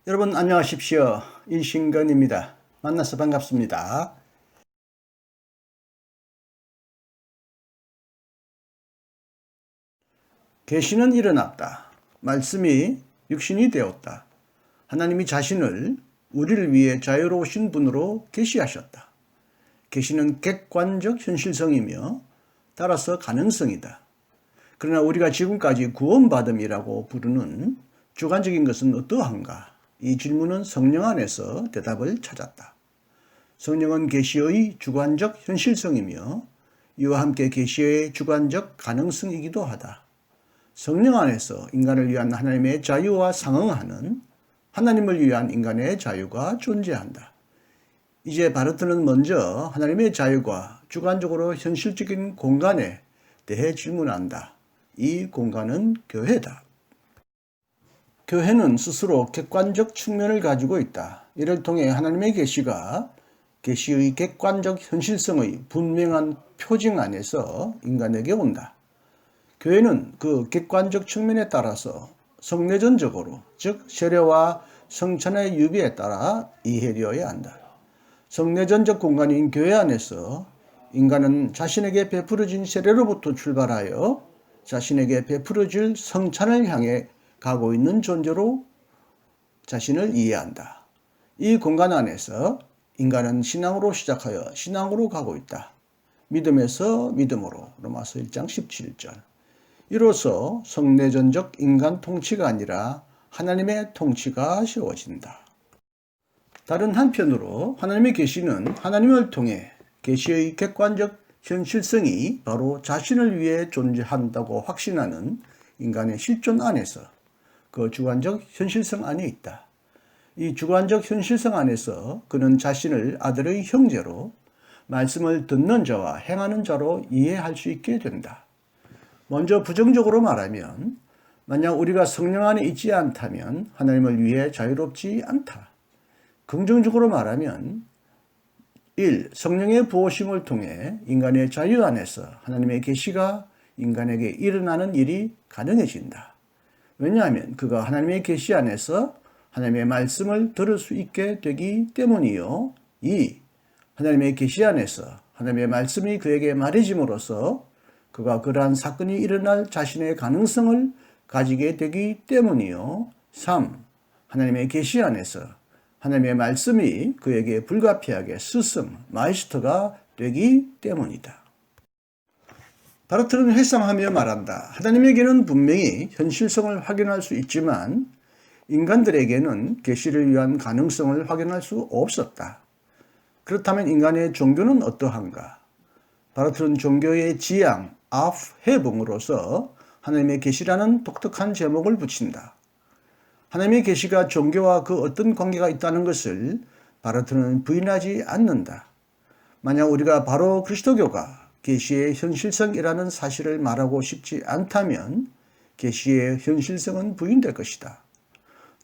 여러분 안녕하십시오. 이신건입니다. 만나서 반갑습니다. 계시는 일어났다. 말씀이 육신이 되었다. 하나님이 자신을 우리를 위해 자유로우신 분으로 계시하셨다. 계시는 객관적 현실성이며 따라서 가능성이다. 그러나 우리가 지금까지 구원받음이라고 부르는 주관적인 것은 어떠한가? 이 질문은 성령 안에서 대답을 찾았다. 성령은 계시의 주관적 현실성이며 이와 함께 계시의 주관적 가능성이기도 하다. 성령 안에서 인간을 위한 하나님의 자유와 상응하는 하나님을 위한 인간의 자유가 존재한다. 이제 바르트는 먼저 하나님의 자유가 주관적으로 현실적인 공간에 대해 질문한다. 이 공간은 교회다. 교회는 스스로 객관적 측면을 가지고 있다. 이를 통해 하나님의 계시가 계시의 객관적 현실성의 분명한 표징 안에서 인간에게 온다. 교회는 그 객관적 측면에 따라서 성내전적으로, 즉 세례와 성찬의 유비에 따라 이해되어야 한다. 성내전적 공간인 교회 안에서 인간은 자신에게 베풀어진 세례로부터 출발하여 자신에게 베풀어질 성찬을 향해 가고 있는 존재로 자신을 이해한다. 이 공간 안에서 인간은 신앙으로 시작하여 신앙으로 가고 있다. 믿음에서 믿음으로 로마서 1장 17절. 이로써 성내전적 인간 통치가 아니라 하나님의 통치가 세워진다. 다른 한편으로 하나님의 계시는 하나님을 통해 계시의 객관적 현실성이 바로 자신을 위해 존재한다고 확신하는 인간의 실존 안에서 그 주관적 현실성 안에 있다. 이 주관적 현실성 안에서 그는 자신을 아들의 형제로 말씀을 듣는 자와 행하는 자로 이해할 수 있게 된다. 먼저 부정적으로 말하면 만약 우리가 성령 안에 있지 않다면 하나님을 위해 자유롭지 않다. 긍정적으로 말하면 1. 성령의 부어심을 통해 인간의 자유 안에서 하나님의 계시가 인간에게 일어나는 일이 가능해진다. 왜냐하면 그가 하나님의 계시 안에서 하나님의 말씀을 들을 수 있게 되기 때문이요. 2. 하나님의 계시 안에서 하나님의 말씀이 그에게 말해짐으로써 그가 그러한 사건이 일어날 자신의 가능성을 가지게 되기 때문이요. 3. 하나님의 계시 안에서 하나님의 말씀이 그에게 불가피하게 스승, 마이스터가 되기 때문이다. 바르트는 회상하며 말한다. 하나님에게는 분명히 현실성을 확인할 수 있지만 인간들에게는 계시를 위한 가능성을 확인할 수 없었다. 그렇다면 인간의 종교는 어떠한가? 바르트는 종교의 지향, 아프해봉으로서 하나님의 계시라는 독특한 제목을 붙인다. 하나님의 계시가 종교와 그 어떤 관계가 있다는 것을 바르트는 부인하지 않는다. 만약 우리가 바로 그리스도교가 계시의 현실성이라는 사실을 말하고 싶지 않다면 계시의 현실성은 부인될 것이다.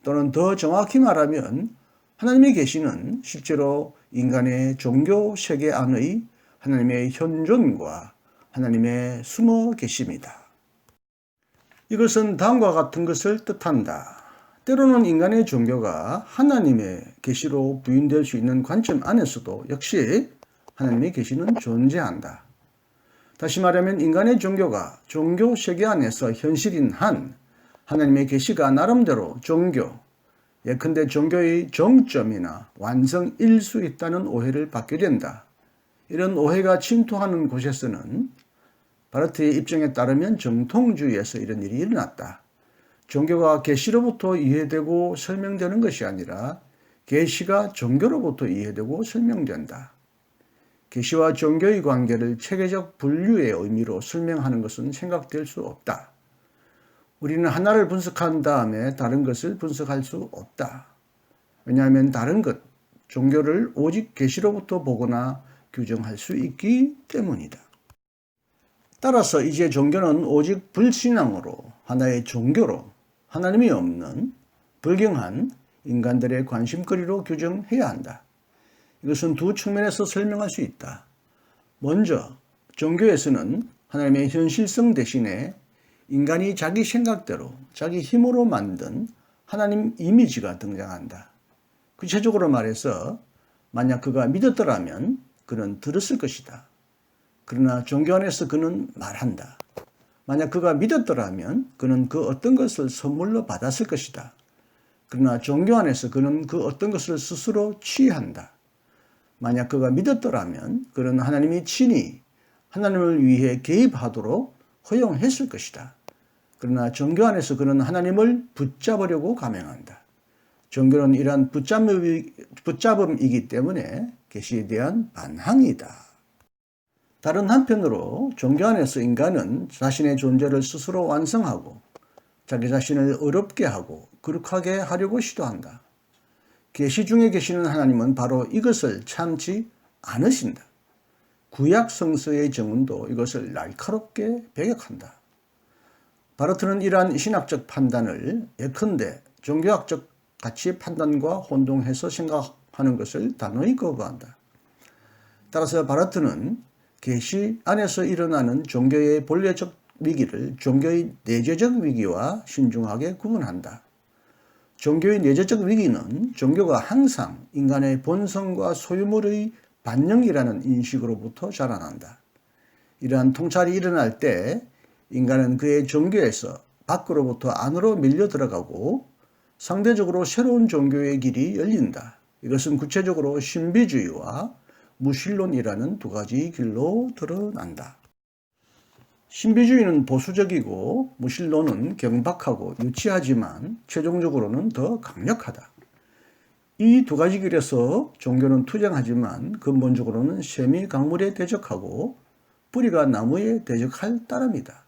또는 더 정확히 말하면 하나님의 계시는 실제로 인간의 종교 세계 안의 하나님의 현존과 하나님의 숨어 계심이다. 이것은 다음과 같은 것을 뜻한다. 때로는 인간의 종교가 하나님의 계시로 부인될 수 있는 관점 안에서도 역시 하나님의 계시는 존재한다. 다시 말하면 인간의 종교가 종교 세계 안에서 현실인 한 하나님의 계시가 나름대로 종교, 예컨대 종교의 정점이나 완성일 수 있다는 오해를 받게 된다. 이런 오해가 침투하는 곳에서는 바르트의 입장에 따르면 정통주의에서 이런 일이 일어났다. 종교가 계시로부터 이해되고 설명되는 것이 아니라 계시가 종교로부터 이해되고 설명된다. 계시와 종교의 관계를 체계적 분류의 의미로 설명하는 것은 생각될 수 없다. 우리는 하나를 분석한 다음에 다른 것을 분석할 수 없다. 왜냐하면 다른 것, 종교를 오직 계시로부터 보거나 규정할 수 있기 때문이다. 따라서 이제 종교는 오직 불신앙으로 하나의 종교로 하나님이 없는 불경한 인간들의 관심거리로 규정해야 한다. 이것은 두 측면에서 설명할 수 있다. 먼저 종교에서는 하나님의 현실성 대신에 인간이 자기 생각대로 자기 힘으로 만든 하나님 이미지가 등장한다. 구체적으로 말해서 만약 그가 믿었더라면 그는 들었을 것이다. 그러나 종교 안에서 그는 말한다. 만약 그가 믿었더라면 그는 그 어떤 것을 선물로 받았을 것이다. 그러나 종교 안에서 그는 그 어떤 것을 스스로 취한다. 만약 그가 믿었더라면 그는 하나님이 친히 하나님을 위해 개입하도록 허용했을 것이다. 그러나 종교 안에서 그는 하나님을 붙잡으려고 감행한다. 종교는 이러한 붙잡음이기 때문에 계시에 대한 반항이다. 다른 한편으로 종교 안에서 인간은 자신의 존재를 스스로 완성하고 자기 자신을 어렵게 하고 거룩하게 하려고 시도한다. 계시 중에 계시는 하나님은 바로 이것을 참지 않으신다. 구약 성서의 정문도 이것을 날카롭게 배격한다. 바르트는 이러한 신학적 판단을 예컨대 종교학적 가치의 판단과 혼동해서 생각하는 것을 단호히 거부한다. 따라서 바르트는 계시 안에서 일어나는 종교의 본래적 위기를 종교의 내재적 위기와 신중하게 구분한다. 종교의 내재적 위기는 종교가 항상 인간의 본성과 소유물의 반영이라는 인식으로부터 자라난다. 이러한 통찰이 일어날 때 인간은 그의 종교에서 밖으로부터 안으로 밀려 들어가고 상대적으로 새로운 종교의 길이 열린다. 이것은 구체적으로 신비주의와 무신론이라는 두 가지 길로 드러난다. 신비주의는 보수적이고 무신론은 경박하고 유치하지만 최종적으로는 더 강력하다. 이 두 가지 길에서 종교는 투쟁하지만 근본적으로는 셈이 강물에 대적하고 뿌리가 나무에 대적할 따름이다.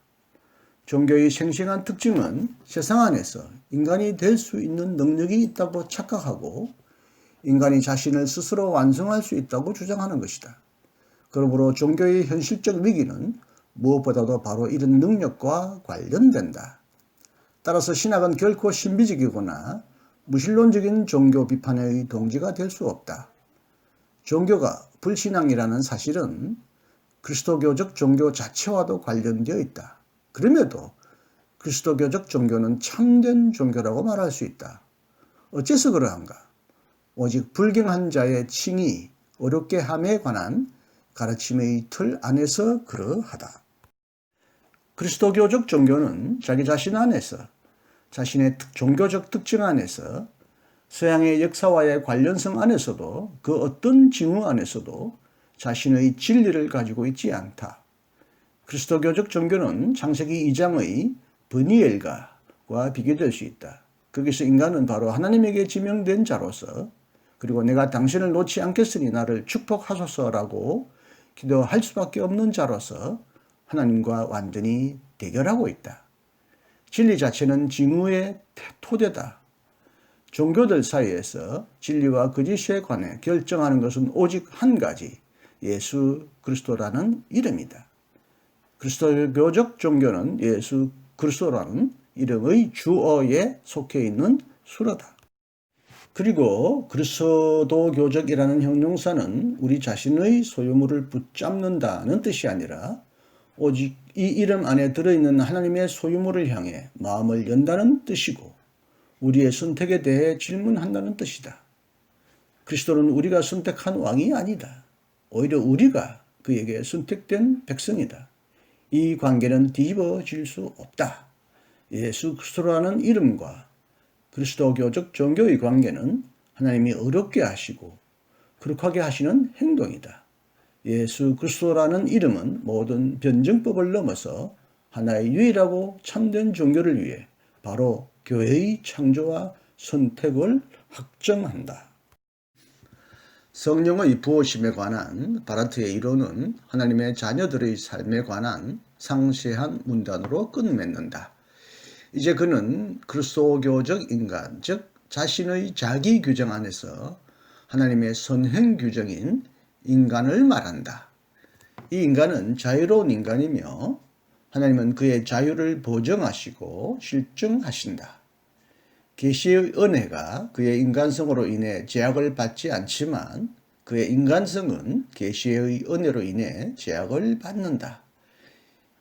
종교의 생생한 특징은 세상 안에서 인간이 될 수 있는 능력이 있다고 착각하고 인간이 자신을 스스로 완성할 수 있다고 주장하는 것이다. 그러므로 종교의 현실적 위기는 무엇보다도 바로 이런 능력과 관련된다. 따라서 신학은 결코 신비적이거나 무신론적인 종교 비판의 동지가 될 수 없다. 종교가 불신앙이라는 사실은 그리스도교적 종교 자체와도 관련되어 있다. 그럼에도 그리스도교적 종교는 참된 종교라고 말할 수 있다. 어째서 그러한가? 오직 불경한 자의 칭이 어렵게 함에 관한 가르침의 틀 안에서 그러하다. 그리스도교적 종교는 자기 자신 안에서 자신의 종교적 특징 안에서 서양의 역사와의 관련성 안에서도 그 어떤 징후 안에서도 자신의 진리를 가지고 있지 않다. 그리스도교적 종교는 창세기 2장의 브니엘가와 비교될 수 있다. 거기서 인간은 바로 하나님에게 지명된 자로서 그리고 내가 당신을 놓지 않겠으니 나를 축복하소서라고 기도할 수밖에 없는 자로서 하나님과 완전히 대결하고 있다. 진리 자체는 징후의 토대다. 종교들 사이에서 진리와 거짓에 관해 결정하는 것은 오직 한 가지, 예수 그리스도라는 이름이다. 그리스도교적 종교는 예수 그리스도라는 이름의 주어에 속해 있는 수로다. 그리고 그리스도교적이라는 형용사는 우리 자신의 소유물을 붙잡는다는 뜻이 아니라 오직 이 이름 안에 들어있는 하나님의 소유물을 향해 마음을 연다는 뜻이고 우리의 선택에 대해 질문한다는 뜻이다. 그리스도는 우리가 선택한 왕이 아니다. 오히려 우리가 그에게 선택된 백성이다. 이 관계는 뒤집어질 수 없다. 예수 그리스도라는 이름과 그리스도교적 종교의 관계는 하나님이 어렵게 하시고 거룩하게 하시는 행동이다. 예수 그리스도라는 이름은 모든 변증법을 넘어서 하나의 유일하고 참된 종교를 위해 바로 교회의 창조와 선택을 확정한다. 성령의 부어심에 관한 바르트의 이론은 하나님의 자녀들의 삶에 관한 상세한 문단으로 끝맺는다. 이제 그는 그리스도교적 인간, 즉 자신의 자기 규정 안에서 하나님의 선행 규정인 인간을 말한다. 이 인간은 자유로운 인간이며 하나님은 그의 자유를 보정하시고 실증하신다. 계시의 은혜가 그의 인간성으로 인해 제약을 받지 않지만 그의 인간성은 계시의 은혜로 인해 제약을 받는다.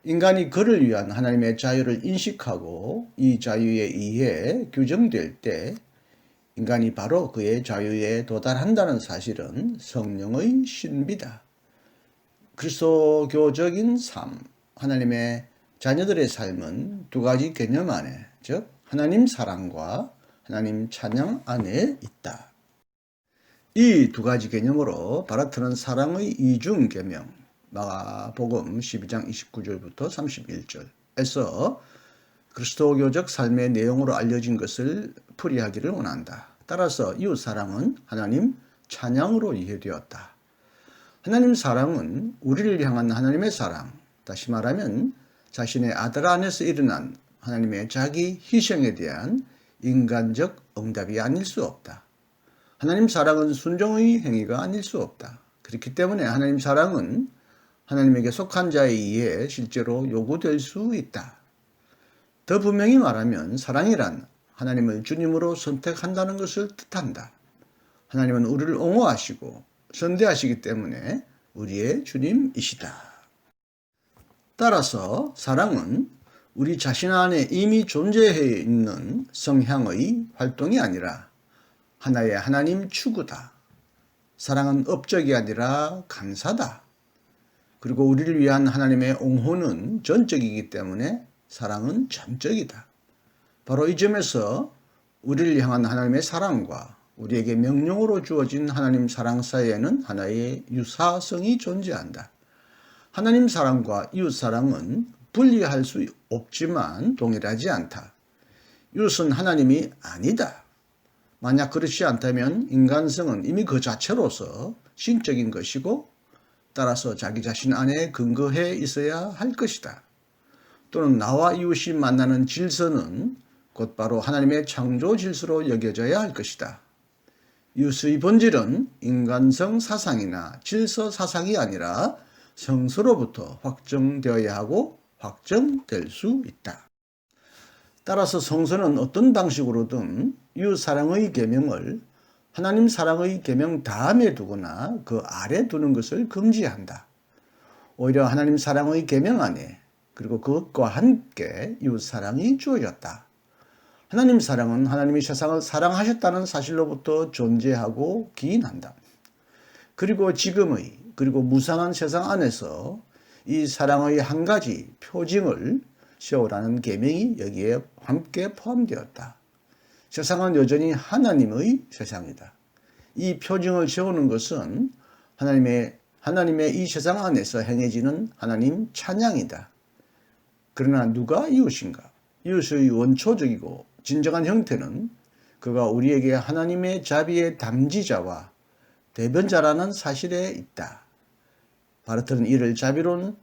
인간이 그를 위한 하나님의 자유를 인식하고 이 자유에 의해 규정될 때 인간이 바로 그의 자유에 도달한다는 사실은 성령의 신비다. 그리스도교적인 삶, 하나님의 자녀들의 삶은 두 가지 개념 안에, 즉 하나님 사랑과 하나님 찬양 안에 있다. 이 두 가지 개념으로 바라트는 사랑의 이중 계명, 마가복음 12장 29절부터 31절에서 그리스도교적 삶의 내용으로 알려진 것을 풀이하기를 원한다. 따라서 이웃 사랑은 하나님 찬양으로 이해되었다. 하나님 사랑은 우리를 향한 하나님의 사랑, 다시 말하면 자신의 아들 안에서 일어난 하나님의 자기 희생에 대한 인간적 응답이 아닐 수 없다. 하나님 사랑은 순종의 행위가 아닐 수 없다. 그렇기 때문에 하나님 사랑은 하나님에게 속한 자에 의해 실제로 요구될 수 있다. 더 분명히 말하면 사랑이란 하나님을 주님으로 선택한다는 것을 뜻한다. 하나님은 우리를 옹호하시고 선대하시기 때문에 우리의 주님이시다. 따라서 사랑은 우리 자신 안에 이미 존재해 있는 성향의 활동이 아니라 하나의 하나님 추구다. 사랑은 업적이 아니라 감사다. 그리고 우리를 위한 하나님의 옹호는 전적이기 때문에 사랑은 전적이다. 바로 이 점에서 우리를 향한 하나님의 사랑과 우리에게 명령으로 주어진 하나님 사랑 사이에는 하나의 유사성이 존재한다. 하나님 사랑과 이웃 사랑은 분리할 수 없지만 동일하지 않다. 이웃은 하나님이 아니다. 만약 그렇지 않다면 인간성은 이미 그 자체로서 신적인 것이고 따라서 자기 자신 안에 근거해 있어야 할 것이다. 또는 나와 이웃이 만나는 질서는 곧바로 하나님의 창조 질서로 여겨져야 할 것이다. 이웃의 본질은 인간성 사상이나 질서 사상이 아니라 성서로부터 확정되어야 하고 확정될 수 있다. 따라서 성서는 어떤 방식으로든 이웃 사랑의 계명을 하나님 사랑의 계명 다음에 두거나 그 아래 두는 것을 금지한다. 오히려 하나님 사랑의 계명 안에 그리고 그것과 함께 이웃 사랑이 주어졌다. 하나님 사랑은 하나님이 세상을 사랑하셨다는 사실로부터 존재하고 기인한다. 그리고 지금의 그리고 무상한 세상 안에서 이 사랑의 한 가지 표징을 세우라는 계명이 여기에 함께 포함되었다. 세상은 여전히 하나님의 세상이다. 이 표징을 세우는 것은 하나님의 이 세상 안에서 행해지는 하나님 찬양이다. 그러나 누가 이웃인가? 이웃의 원초적이고 진정한 형태는 그가 우리에게 하나님의 자비의 담지자와 대변자라는 사실에 있다. 바르트는 이를 자비로운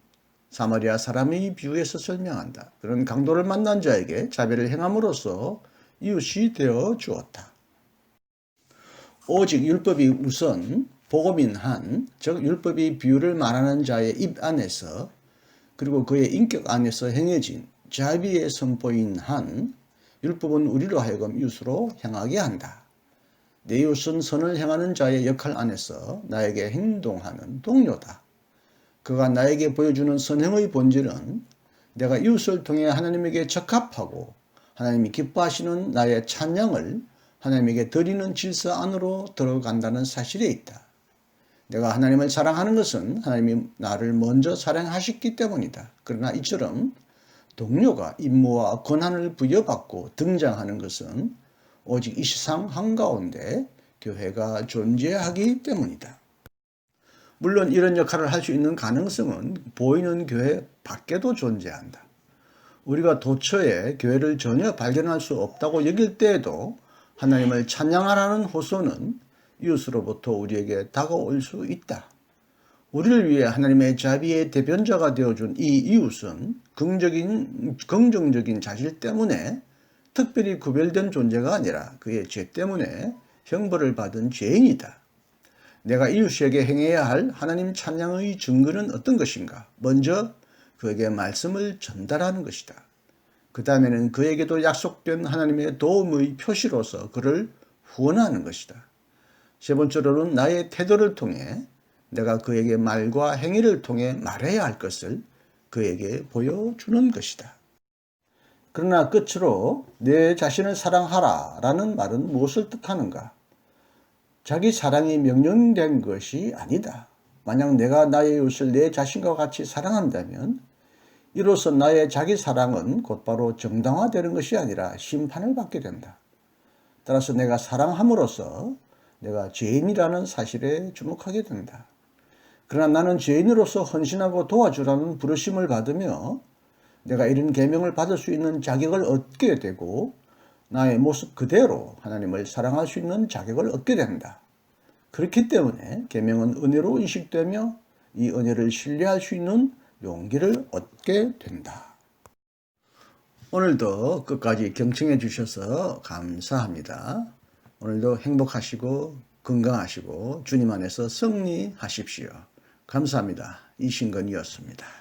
사마리아 사람의 비유에서 설명한다. 그런 강도를 만난 자에게 자비를 행함으로써 이웃이 되어 주었다. 오직 율법이 우선 복음인 한, 즉 율법이 비유를 말하는 자의 입 안에서 그리고 그의 인격 안에서 행해진 자비의 선포인 한 율법은 우리로 하여금 이웃으로 행하게 한다. 내 이웃은 선을 행하는 자의 역할 안에서 나에게 행동하는 동료다. 그가 나에게 보여주는 선행의 본질은 내가 이웃을 통해 하나님에게 적합하고 하나님이 기뻐하시는 나의 찬양을 하나님에게 드리는 질서 안으로 들어간다는 사실에 있다. 내가 하나님을 사랑하는 것은 하나님이 나를 먼저 사랑하셨기 때문이다. 그러나 이처럼 동료가 임무와 권한을 부여받고 등장하는 것은 오직 이 세상 한가운데 교회가 존재하기 때문이다. 물론 이런 역할을 할 수 있는 가능성은 보이는 교회 밖에도 존재한다. 우리가 도처에 교회를 전혀 발견할 수 없다고 여길 때에도 하나님을 찬양하라는 호소는 이웃으로부터 우리에게 다가올 수 있다. 우리를 위해 하나님의 자비의 대변자가 되어준 이 이웃은 긍정적인 자질 때문에 특별히 구별된 존재가 아니라 그의 죄 때문에 형벌을 받은 죄인이다. 내가 이웃에게 행해야 할 하나님 찬양의 증거는 어떤 것인가? 먼저 그에게 말씀을 전달하는 것이다. 그 다음에는 그에게도 약속된 하나님의 도움의 표시로서 그를 후원하는 것이다. 세 번째로는 나의 태도를 통해 내가 그에게 말과 행위를 통해 말해야 할 것을 그에게 보여주는 것이다. 그러나 끝으로 내 자신을 사랑하라 라는 말은 무엇을 뜻하는가? 자기 사랑이 명령된 것이 아니다. 만약 내가 나의 이웃을 내 자신과 같이 사랑한다면 이로써 나의 자기 사랑은 곧바로 정당화되는 것이 아니라 심판을 받게 된다. 따라서 내가 사랑함으로써 내가 죄인이라는 사실에 주목하게 된다. 그러나 나는 죄인으로서 헌신하고 도와주라는 부르심을 받으며 내가 이런 계명을 받을 수 있는 자격을 얻게 되고 나의 모습 그대로 하나님을 사랑할 수 있는 자격을 얻게 된다. 그렇기 때문에 계명은 은혜로 인식되며 이 은혜를 신뢰할 수 있는 용기를 얻게 된다. 오늘도 끝까지 경청해 주셔서 감사합니다. 오늘도 행복하시고 건강하시고 주님 안에서 승리하십시오. 감사합니다. 이신건이었습니다.